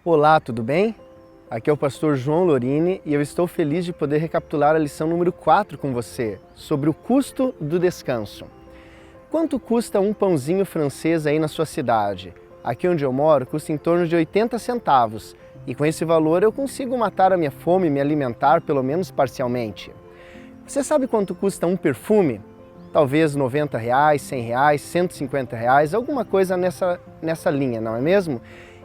Olá, tudo bem? Aqui é o pastor João Lorini e eu estou feliz de poder recapitular a lição número 4 com você, sobre o custo do descanso. Quanto custa um pãozinho francês aí na sua cidade? Aqui onde eu moro custa em torno de 80 centavos e com esse valor eu consigo matar a minha fome e me alimentar pelo menos parcialmente. Você sabe quanto custa um perfume? Talvez R$90, R$100, R$150, alguma coisa nessa linha, não é mesmo?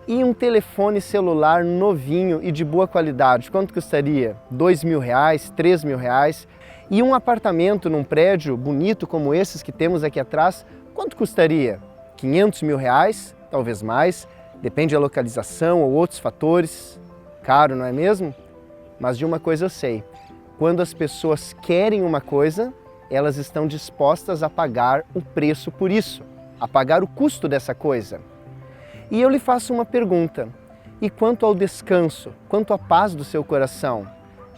E um telefone celular novinho e de boa qualidade, quanto custaria? R$2.000, R$3.000? E um apartamento num prédio bonito como esses que temos aqui atrás, quanto custaria? R$500.000? Talvez mais, depende da localização ou outros fatores. Caro, não é mesmo? Mas de uma coisa eu sei, quando as pessoas querem uma coisa, elas estão dispostas a pagar o preço por isso, a pagar o custo dessa coisa. E eu lhe faço uma pergunta, e quanto ao descanso, quanto à paz do seu coração,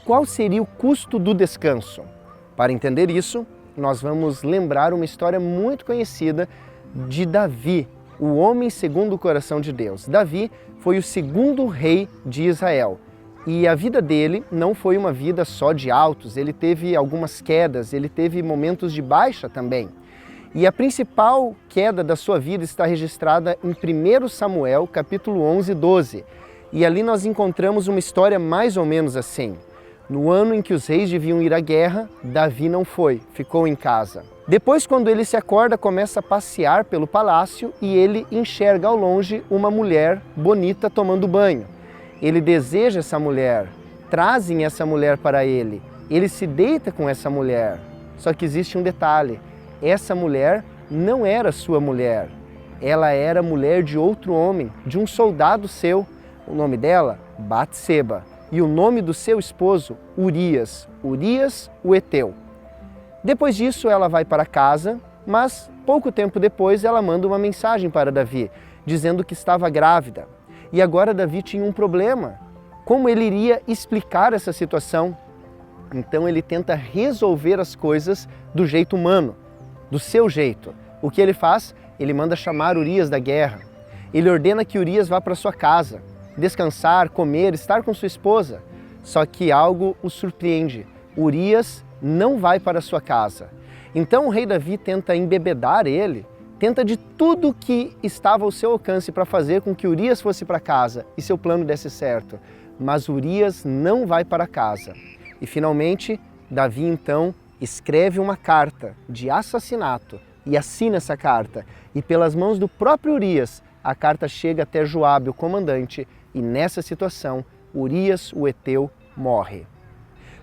qual seria o custo do descanso? Para entender isso, nós vamos lembrar uma história muito conhecida de Davi, o homem segundo o coração de Deus. Davi foi o segundo rei de Israel. E a vida dele não foi uma vida só de altos, ele teve algumas quedas, ele teve momentos de baixa também. E a principal queda da sua vida está registrada em 1 Samuel, capítulo 11, 12. E ali nós encontramos uma história mais ou menos assim. No ano em que os reis deviam ir à guerra, Davi não foi, ficou em casa. Depois, quando ele se acorda, começa a passear pelo palácio e ele enxerga ao longe uma mulher bonita tomando banho. Ele deseja essa mulher, trazem essa mulher para ele, ele se deita com essa mulher. Só que existe um detalhe, essa mulher não era sua mulher, ela era mulher de outro homem, de um soldado seu. O nome dela, Batseba, e o nome do seu esposo, Urias o Heteu. Depois disso ela vai para casa, mas pouco tempo depois ela manda uma mensagem para Davi, dizendo que estava grávida. E agora Davi tinha um problema. Como ele iria explicar essa situação? Então ele tenta resolver as coisas do jeito humano, do seu jeito. O que ele faz? Ele manda chamar Urias da guerra. Ele ordena que Urias vá para sua casa, descansar, comer, estar com sua esposa. Só que algo o surpreende. Urias não vai para sua casa. Então o rei Davi tenta embebedar ele, tenta de tudo que estava ao seu alcance para fazer com que Urias fosse para casa e seu plano desse certo. Mas Urias não vai para casa. E finalmente, Davi então escreve uma carta de assassinato e assina essa carta. E pelas mãos do próprio Urias, a carta chega até Joabe, o comandante, e nessa situação, Urias o Heteu morre.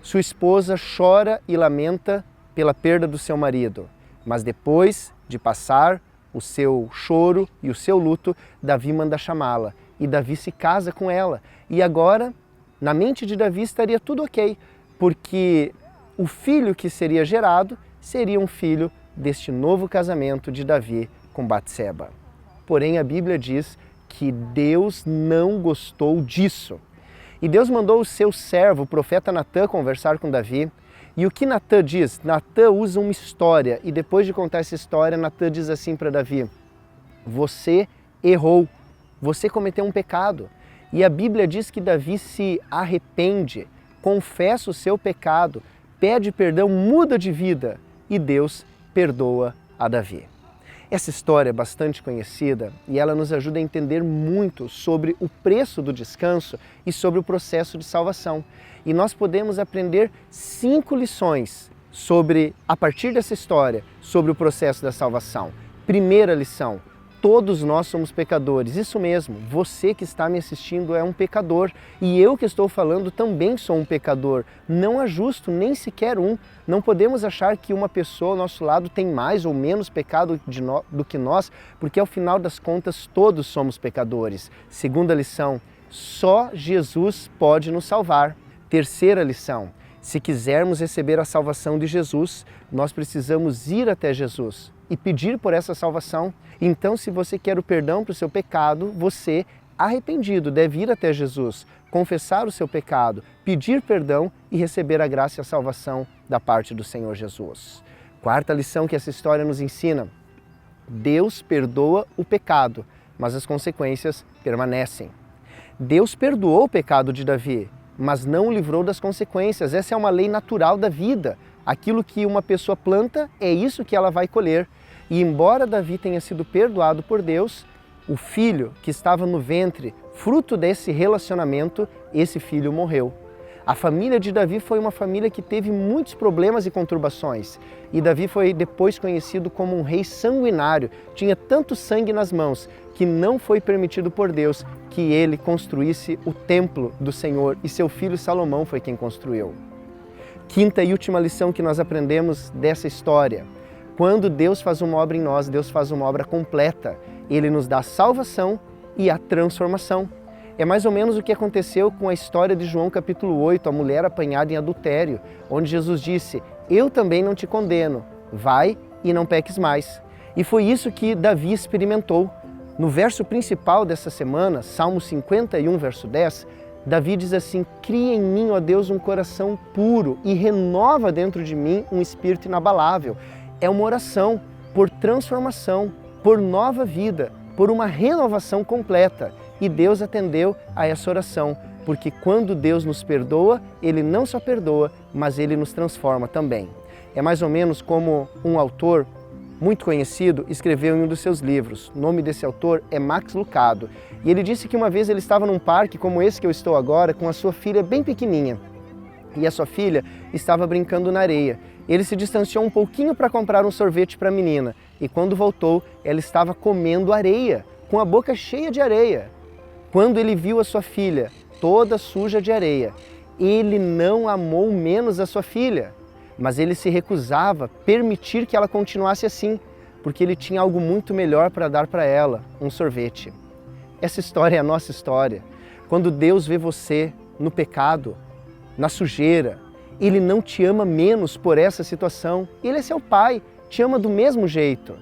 Sua esposa chora e lamenta pela perda do seu marido, mas depois de passar o seu choro e o seu luto, Davi manda chamá-la e Davi se casa com ela. E agora, na mente de Davi estaria tudo ok, porque o filho que seria gerado seria um filho deste novo casamento de Davi com Batseba. Porém, a Bíblia diz que Deus não gostou disso. E Deus mandou o seu servo, o profeta Natã, conversar com Davi. E o que Natã diz? Natã usa uma história e depois de contar essa história, Natã diz assim para Davi: você errou, você cometeu um pecado. E a Bíblia diz que Davi se arrepende, confessa o seu pecado, pede perdão, muda de vida e Deus perdoa a Davi. Essa história é bastante conhecida e ela nos ajuda a entender muito sobre o preço do descanso e sobre o processo de salvação. E nós podemos aprender 5 lições a partir dessa história, sobre o processo da salvação. Primeira lição: todos nós somos pecadores. Isso mesmo, você que está me assistindo é um pecador e eu que estou falando também sou um pecador. Não há justo, nem sequer um. Não podemos achar que uma pessoa ao nosso lado tem mais ou menos pecado do que nós, porque ao final das contas todos somos pecadores. Segunda lição: só Jesus pode nos salvar. Terceira lição: se quisermos receber a salvação de Jesus, nós precisamos ir até Jesus e pedir por essa salvação. Então, se você quer o perdão para o seu pecado, você, arrependido, deve ir até Jesus, confessar o seu pecado, pedir perdão e receber a graça e a salvação da parte do Senhor Jesus. Quarta lição que essa história nos ensina: Deus perdoa o pecado, mas as consequências permanecem. Deus perdoou o pecado de Davi, mas não o livrou das consequências. Essa é uma lei natural da vida. Aquilo que uma pessoa planta, é isso que ela vai colher. E embora Davi tenha sido perdoado por Deus, o filho que estava no ventre, fruto desse relacionamento, esse filho morreu. A família de Davi foi uma família que teve muitos problemas e conturbações. E Davi foi depois conhecido como um rei sanguinário. Tinha tanto sangue nas mãos que não foi permitido por Deus que ele construísse o templo do Senhor. E seu filho Salomão foi quem construiu. Quinta e última lição que nós aprendemos dessa história. Quando Deus faz uma obra em nós, Deus faz uma obra completa. Ele nos dá a salvação e a transformação. É mais ou menos o que aconteceu com a história de João capítulo 8, a mulher apanhada em adultério, onde Jesus disse: eu também não te condeno, vai e não peques mais. E foi isso que Davi experimentou. No verso principal dessa semana, Salmo 51, verso 10, Davi diz assim: cria em mim, ó Deus, um coração puro e renova dentro de mim um espírito inabalável. É uma oração por transformação, por nova vida, por uma renovação completa. E Deus atendeu a essa oração, porque quando Deus nos perdoa, Ele não só perdoa, mas Ele nos transforma também. É mais ou menos como um autor muito conhecido escreveu em um dos seus livros. O nome desse autor é Max Lucado. E ele disse que uma vez ele estava num parque como esse que eu estou agora, com a sua filha bem pequenininha. E a sua filha estava brincando na areia. Ele se distanciou um pouquinho para comprar um sorvete para a menina. E quando voltou, ela estava comendo areia, com a boca cheia de areia. Quando ele viu a sua filha toda suja de areia, ele não amou menos a sua filha, mas ele se recusava a permitir que ela continuasse assim, porque ele tinha algo muito melhor para dar para ela, um sorvete. Essa história é a nossa história. Quando Deus vê você no pecado, na sujeira, Ele não te ama menos por essa situação. Ele é seu pai, te ama do mesmo jeito,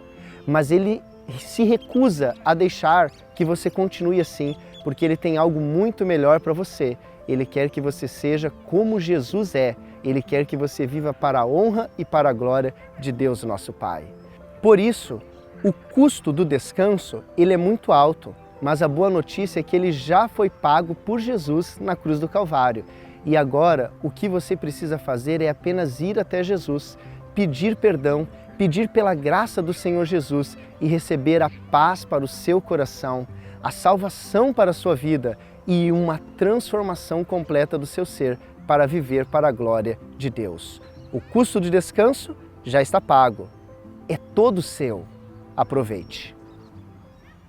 mas Ele se recusa a deixar que você continue assim, porque Ele tem algo muito melhor para você. Ele quer que você seja como Jesus é. Ele quer que você viva para a honra e para a glória de Deus, nosso Pai. Por isso, o custo do descanso, ele é muito alto, mas a boa notícia é que ele já foi pago por Jesus na cruz do Calvário. E agora, o que você precisa fazer é apenas ir até Jesus, pedir perdão, pedir pela graça do Senhor Jesus e receber a paz para o seu coração, a salvação para a sua vida e uma transformação completa do seu ser para viver para a glória de Deus. O custo de descanso já está pago. É todo seu. Aproveite.